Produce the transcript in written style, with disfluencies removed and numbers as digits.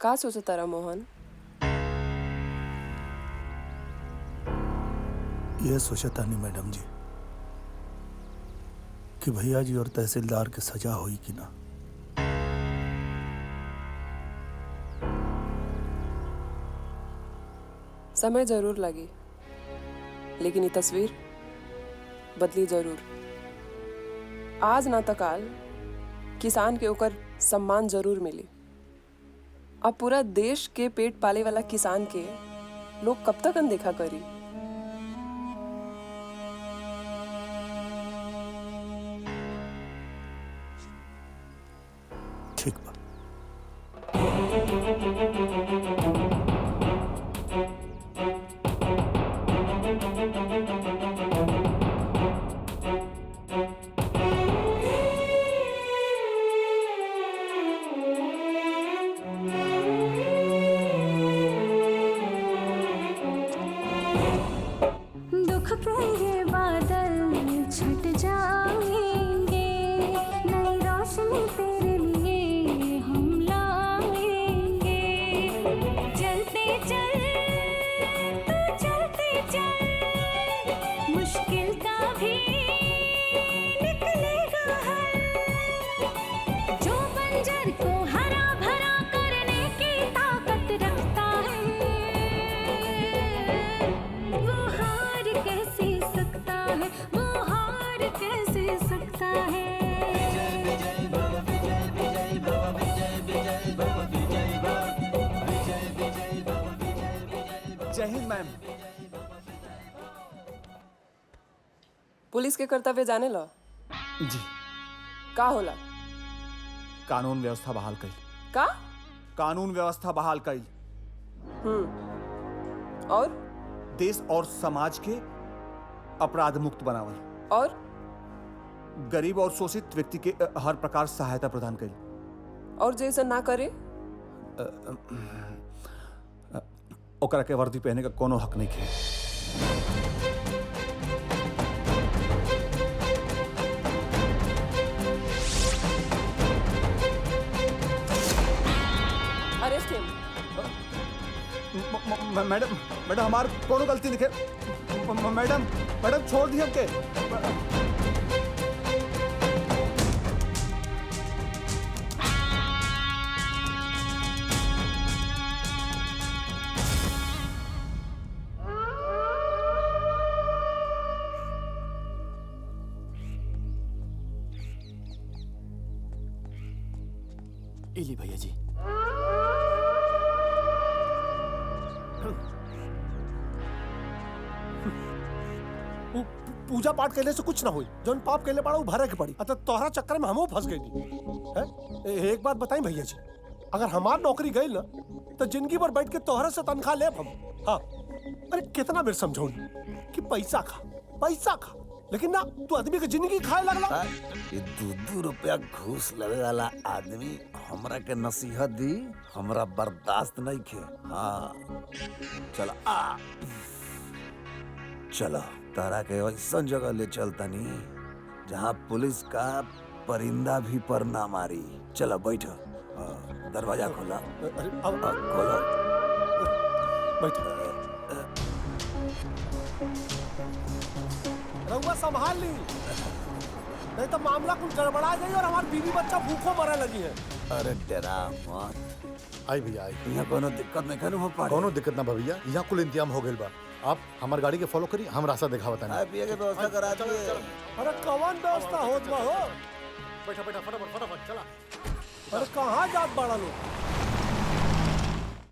का सोचतारा मोहन? यह सोचता नहीं मैडम जी कि भैया जी और तहसीलदार के सजा हुई कि ना। समय जरूर लगी, लेकिन ये तस्वीर बदली जरूर। आज ना तो काल किसान के ओकर सम्मान जरूर मिली। अब पूरा देश के पेट पाले वाला किसान के लोग कब तक अनदेखा करी? ठीक बा। दुख के ये बादल छट जाएंगे, नई रोशनी तेरे लिए हम लाएंगे। चलते चल तू चलते चल, मुश्किल का भी निकलेगा हल। जो बंजर को हरा भरा करने की ताकत रखता है, वो हार कैसे सकता है, वो हार कैसे सकता है। जय हिंद मैम। पुलिस के कर्तव्य जाने लो जी। का होला? कानून व्यवस्था बहाल कई। का? कानून व्यवस्था बहाल कई। और देश और समाज के अपराध मुक्त बनावल और गरीब और शोषित व्यक्ति के हर प्रकार सहायता प्रदान कई। और जैसा ना करे ओकरा के वर्दी पहने का कोनो हक नहीं है। अरेस्ट हिम। मैडम मैडम हमार कोनो गलती नहीं है। मैडम मैडम छोड़ दी हमके। इली भैया जी। पूजा पाठ करने से कुछ ना हुई, जौन पाप कहले पड़ा वो भरे के पड़ी। अतः तोहरा चक्कर में हमो फंस गई। एक बात बताई भैया जी, अगर हमार नौकरी गई ना तो जिंदगी भर बैठ के तोहरा से तनख्वाह ले हम। हाँ, अरे कितना बेर समझाऊं कि पैसा खा पैसा खा, लेकिन ना तू आदमी की जिंदगी खाए लगला। ये 2-2 रुपया घूस लेवे वाला आदमी हमरा के नसीहत दी, हमरा बर्दाश्त नहीं खे। हाँ चलो चलो तारा के ऐसा जगह ले चलतनी जहाँ पुलिस का परिंदा भी पर ना मारी। चलो बैठो। दरवाजा खोला। खोलो बैठो। रउआ संभाल ली, नहीं तो मामला कुछ गड़बड़ा जाए और हमारी बीवी बच्चा भूखों मरे लगी है। अरे डरा मत। आई भैया आई। यहाँ कोनो दिक्कत नहीं करू हो पाड़े। कोनो दिक्कत ना भैया, यहाँ कुल इंतजाम हो गइल बा। आप हमार गाड़ी के फॉलो करी, हम रास्ता दिखावत खाए पिए के व्यवस्था करा दिए। अरे कौन व्यवस्था होत बा हो? बैठा बैठा फटाफट फटाफट चला। अरे कहाँ जात बाड़ा लोग?